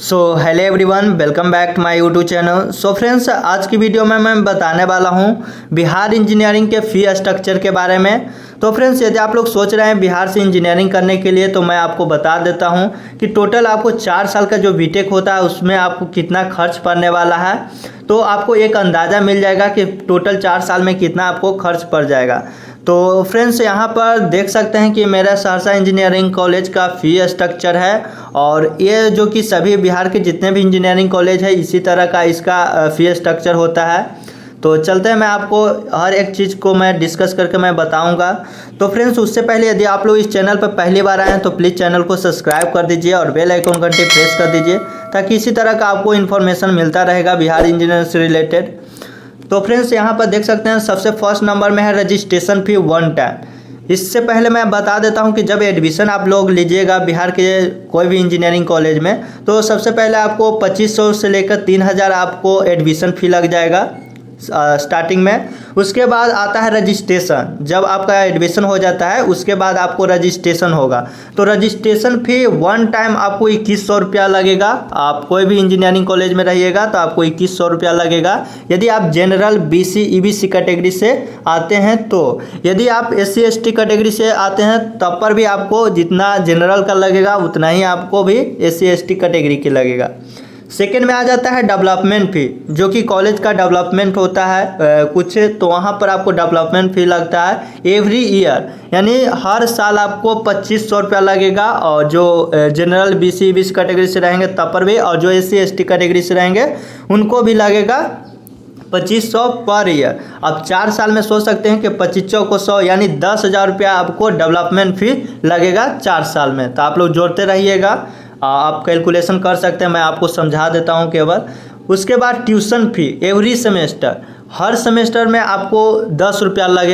So hello everyone, welcome back to my YouTube channel. So friends, आज की video में मैं बताने वाला हूं बिहार इंजीनियरिंग के फ़ी स्ट्रक्चर के बारे में। तो फ्रेंड्स, यदि आप लोग सोच रहे हैं बिहार से इंजीनियरिंग करने के लिए, तो मैं आपको बता देता हूं कि टोटल आपको 4 साल का जो बीटेक होता है उसमें आपको कितना खर्च पड़ने वाला है। तो आपको एक अंदाज़ा मिल जाएगा कि टोटल 4 साल में कितना आपको खर्च पड़ जाएगा। तो फ्रेंड्स, यहाँ पर देख सकते हैं कि मेरा सहरसा इंजीनियरिंग कॉलेज का फ़ी स्ट्रक्चर है, और ये जो कि सभी बिहार के जितने भी इंजीनियरिंग कॉलेज है इसी तरह का इसका फ़ी स्ट्रक्चर होता है। तो चलते हैं, मैं आपको हर एक चीज़ को मैं डिस्कस करके मैं बताऊंगा। तो फ्रेंड्स, उससे पहले यदि आप लोग इस चैनल पर पहली बार आए हैं तो प्लीज़ चैनल को सब्सक्राइब कर दीजिए और बेल आइकन घंटी प्रेस कर दीजिए, ताकि इसी तरह का आपको इन्फॉर्मेशन मिलता रहेगा बिहार इंजीनियरिंग से रिलेटेड। तो फ्रेंड्स, यहाँ पर देख सकते हैं सबसे फर्स्ट नंबर में है रजिस्ट्रेशन फ़ी वन टाइम। इससे पहले मैं बता देता हूँ कि जब एडमिशन आप लोग लीजिएगा बिहार के कोई भी इंजीनियरिंग कॉलेज में, तो सबसे पहले आपको 2500 से लेकर 3000 आपको एडमिशन फ़ी लग जाएगा स्टार्टिंग में। उसके बाद आता है रजिस्ट्रेशन। जब आपका एडमिशन हो जाता है उसके बाद आपको रजिस्ट्रेशन होगा। तो रजिस्ट्रेशन फ़ी वन टाइम आपको 2100 रुपया लगेगा। आप कोई भी इंजीनियरिंग कॉलेज में रहिएगा तो आपको 2100 रुपया लगेगा, यदि आप जनरल BC EBC कैटेगरी से आते हैं। तो यदि आप SC ST कैटेगरी से आते हैं तब पर भी आपको जितना जनरल का लगेगा उतना ही आपको भी SC ST कैटेगरी की लगेगा। सेकेंड में आ जाता है डेवलपमेंट फ़ी, जो कि कॉलेज का डेवलपमेंट होता है कुछ, तो वहाँ पर आपको डेवलपमेंट फ़ी लगता है एवरी ईयर, यानी हर साल आपको 2500 रुपया लगेगा। और जो जनरल BC EBC कैटेगरी से रहेंगे तब पर भी, और जो SC ST कैटेगरी से रहेंगे उनको भी लगेगा 2500 पर ईयर। अब 4 साल में सोच सकते हैं कि 2500 को 100 यानी 10,000 रुपया आपको डेवलपमेंट फ़ी लगेगा 4 साल में। तो आप लोग जोड़ते रहिएगा, आप कैलकुलेशन कर सकते हैं, मैं आपको समझा देता हूं केवल। उसके बाद ट्यूशन फ़ी एवरी सेमेस्टर, हर सेमेस्टर में आपको 10 रुपया लगे।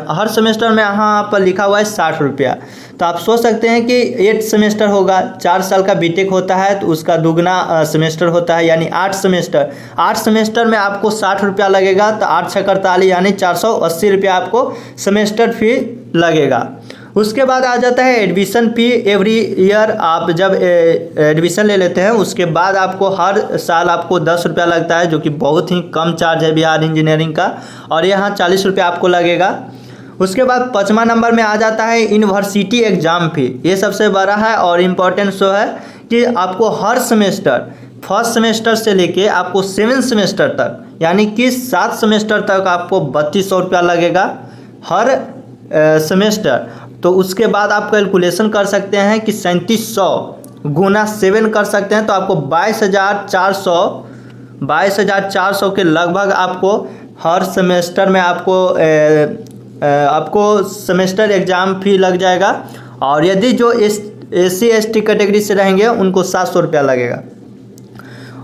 हर सेमेस्टर में यहाँ पर लिखा हुआ है 60 रुपया। तो आप सोच सकते हैं कि 8 सेमेस्टर होगा, 4 साल का बीटेक होता है तो उसका दुगना सेमेस्टर होता है, यानी 8 सेमेस्टर। 8 सेमेस्टर में आपको 60 रुपया लगेगा, तो 8 6 48 यानी 480 रुपया आपको सेमेस्टर फ़ी लगेगा। उसके बाद आ जाता है एडमिशन फ़ी एवरी ईयर। आप जब एडमिशन ले लेते हैं उसके बाद आपको हर साल आपको 10 रुपया लगता है, जो कि बहुत ही कम चार्ज है बिहार इंजीनियरिंग का, और यहाँ 40 रुपया आपको लगेगा। उसके बाद 5वां नंबर में आ जाता है यूनिवर्सिटी एग्ज़ाम फ़ी। ये सबसे बड़ा है और इम्पोर्टेंट शो है कि आपको हर सेमेस्टर, फर्स्ट सेमेस्टर से लेके आपको 7 सेमेस्टर तक, यानी कि 7 सेमेस्टर तक आपको 3200 रुपया लगेगा हर सेमेस्टर। तो उसके बाद आप कैलकुलेशन कर सकते हैं कि 3700 गुना 7 कर सकते हैं, तो आपको 22,400 के लगभग आपको हर सेमेस्टर में आपको सेमेस्टर एग्ज़ाम फ़ी लग जाएगा। और यदि जो SC ST कैटेगरी से रहेंगे उनको 700 रुपया लगेगा।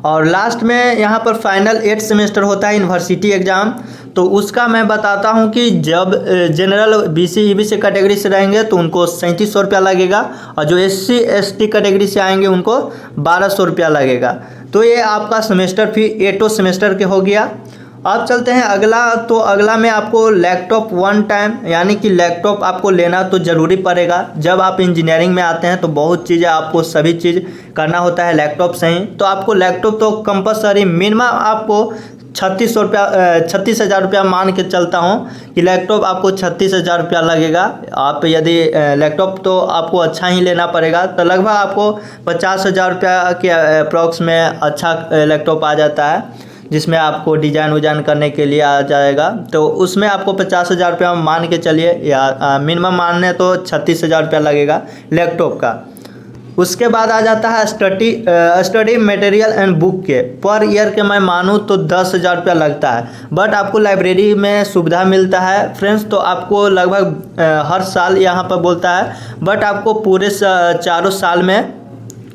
और लास्ट में यहाँ पर फाइनल 8 सेमेस्टर होता है यूनिवर्सिटी एग्ज़ाम। तो उसका मैं बताता हूँ कि जब जनरल BC EBC कैटेगरी से रहेंगे तो उनको 3700 रुपया लगेगा, और जो SC ST कैटेगरी से आएंगे उनको 1200 रुपया लगेगा। तो ये आपका सेमेस्टर फ़ी 8 सेमेस्टर के हो गया। अब चलते हैं अगला। तो अगला में आपको लैपटॉप वन टाइम, यानी कि लैपटॉप आपको लेना तो ज़रूरी पड़ेगा। जब आप इंजीनियरिंग में आते हैं तो बहुत चीज़ें आपको सभी चीज़ करना होता है लैपटॉप से ही। तो आपको लैपटॉप तो कंपलसरी मिनिमम आपको 36,000 रुपया मान के चलता हूँ कि लैपटॉप आपको 36,000 रुपया लगेगा। आप यदि लैपटॉप तो आपको अच्छा ही लेना पड़ेगा, तो लगभग आपको 50,000 रुपया के अप्रॉक्स में अच्छा लैपटॉप आ जाता है, जिसमें आपको डिज़ाइन विजाइन करने के लिए आ जाएगा। तो उसमें आपको 50,000 रुपया मान के चलिए, या मिनिमम मानने तो 36,000 रुपया लगेगा लैपटॉप का। उसके बाद आ जाता है स्टडी मटेरियल एंड बुक के पर ईयर के मैं मानूँ तो 10,000 रुपया लगता है। बट आपको लाइब्रेरी में सुविधा मिलता है फ्रेंड्स, तो आपको लगभग हर साल यहाँ पर बोलता है, बट आपको पूरे 4 साल में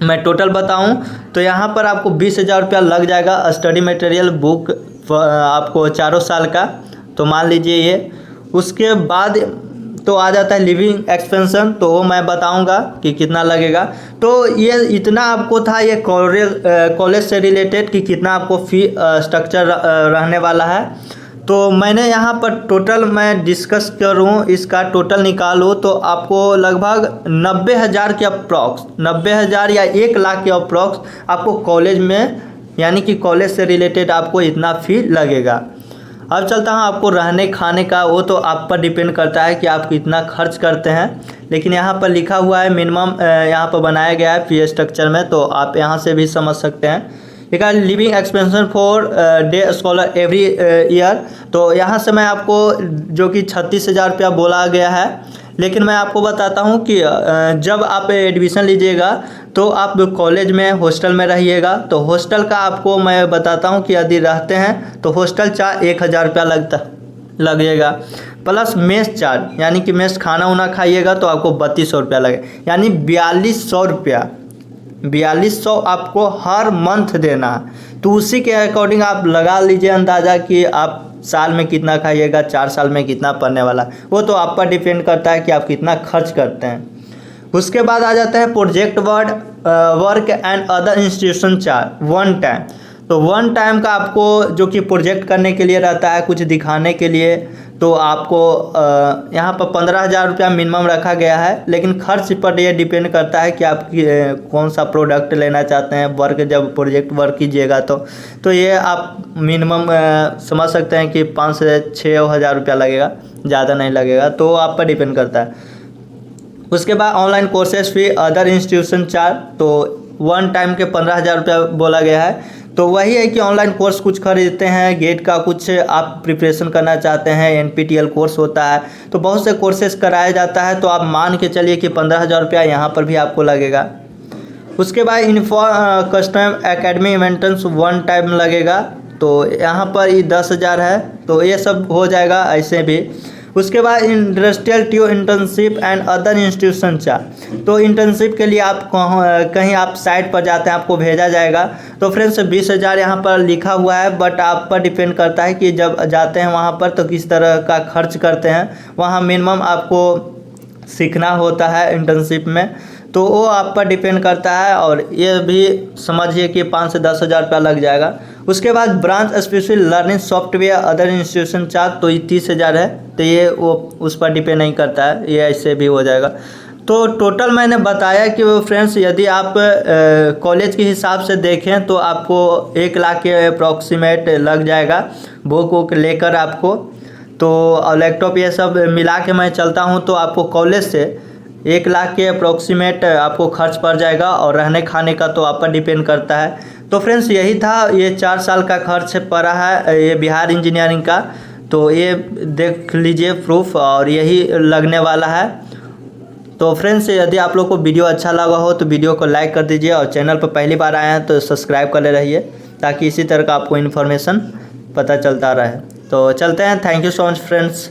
मैं टोटल बताऊं तो यहाँ पर आपको 20,000 रुपया लग जाएगा स्टडी मटेरियल बुक आपको 4 साल का। तो मान लीजिए ये। उसके बाद तो आ जाता है लिविंग एक्सपेंशन, तो वो मैं बताऊंगा कि कितना लगेगा। तो ये इतना आपको था ये कॉलेज से रिलेटेड कि कितना आपको फ़ी स्ट्रक्चर रहने वाला है। तो मैंने यहाँ पर टोटल मैं डिस्कस करूँ, इसका टोटल निकालूँ तो आपको लगभग 90,000 के अप्रॉक्स, 90,000 या 1 लाख के अप्रॉक्स आपको कॉलेज में, यानी कि कॉलेज से रिलेटेड आपको इतना फ़ी लगेगा। अब चलता हूँ आपको रहने खाने का, वो तो आप पर डिपेंड करता है कि आप कितना खर्च करते हैं, लेकिन यहाँ पर लिखा हुआ है मिनिमम, यहाँ पर बनाया गया है फी स्ट्रक्चर में, तो आप यहाँ से भी समझ सकते हैं। ठीक है, living expansion for day scholar every year, तो यहाँ से मैं आपको जो कि 36,000 रुपया बोला गया है, लेकिन मैं आपको बताता हूँ कि जब आप एडमिशन लीजिएगा तो आप कॉलेज में हॉस्टल में रहिएगा, तो हॉस्टल का आपको मैं बताता हूँ कि यदि रहते हैं तो हॉस्टल चार्ज 1,000 रुपया लगेगा, प्लस मेस चार्ज, यानी कि मेस खाना उना खाइएगा तो आपको 3200 रुपया लगेगा, यानी 4200 रुपया, 4200 आपको हर मंथ देना है। तो उसी के अकॉर्डिंग आप लगा लीजिए अंदाज़ा कि आप साल में कितना खाइएगा, 4 साल में कितना पड़ने वाला, वो तो आप पर डिपेंड करता है कि आप कितना खर्च करते हैं। उसके बाद आ जाता है project work and other institution charge one time. तो वन टाइम का आपको जो कि प्रोजेक्ट करने के लिए रहता है, कुछ दिखाने के लिए, तो आपको यहाँ पर 15,000 रुपया मिनिमम रखा गया है, लेकिन खर्च पर ये डिपेंड करता है कि आप कौन सा प्रोडक्ट लेना चाहते हैं। वर्क जब प्रोजेक्ट वर्क कीजिएगा तो ये आप मिनिमम समझ सकते हैं कि 5 से 6,000 रुपया लगेगा, ज़्यादा नहीं लगेगा, तो आप पर डिपेंड करता है। उसके बाद ऑनलाइन कोर्सेज फी अदर इंस्टीट्यूशन चार्ज, तो वन टाइम के 15,000 रुपया बोला गया है। तो वही है कि ऑनलाइन कोर्स कुछ खरीदते हैं, गेट का कुछ आप प्रिपरेशन करना चाहते हैं, NPTEL कोर्स होता है, तो बहुत से कोर्सेज कराया जाता है, तो आप मान के चलिए कि 15,000 रुपया यहाँ पर भी आपको लगेगा। उसके बाद custom academy events one time लगेगा, तो यहाँ पर ये 10,000 है, तो ये सब हो जाएगा ऐसे भी। उसके बाद industrial tour internship and other institution charge, तो इंटर्नशिप के लिए आप कहीं आप साइट पर जाते हैं, आपको भेजा जाएगा, तो फ्रेंड्स 20,000 यहाँ पर लिखा हुआ है, बट आप पर डिपेंड करता है कि जब जाते हैं वहाँ पर तो किस तरह का खर्च करते हैं। वहाँ मिनिमम आपको सीखना होता है इंटर्नशिप में, तो वो आप पर डिपेंड करता है, और ये भी समझिए कि 5 से 10,000 रुपया लग जाएगा। उसके बाद branch special learning software other institution charge, तो ये 30,000 है, तो ये वो उस पर डिपेंड नहीं करता है, ये ऐसे भी हो जाएगा। तो टोटल मैंने बताया कि वो फ्रेंड्स यदि आप कॉलेज के हिसाब से देखें तो आपको 1 लाख के अप्रॉक्सीमेट लग जाएगा बुक वुक लेकर आपको, तो लैपटॉप ये सब मिला के मैं चलता हूँ तो आपको कॉलेज से 1 लाख के अप्रॉक्सीमेट आपको खर्च पड़ जाएगा, और रहने खाने का तो आप पर डिपेंड करता है। तो फ्रेंड्स यही था, ये 4 साल का खर्च पड़ा है ये बिहार इंजीनियरिंग का, तो ये देख लीजिए प्रूफ, और यही लगने वाला है। तो फ्रेंड्स यदि आप लोग को वीडियो अच्छा लगा हो तो वीडियो को लाइक कर दीजिए, और चैनल पर पहली बार आए हैं तो सब्सक्राइब कर ले रहिए, ताकि इसी तरह का आपको इन्फॉर्मेशन पता चलता रहे। तो चलते हैं, thank you so much friends.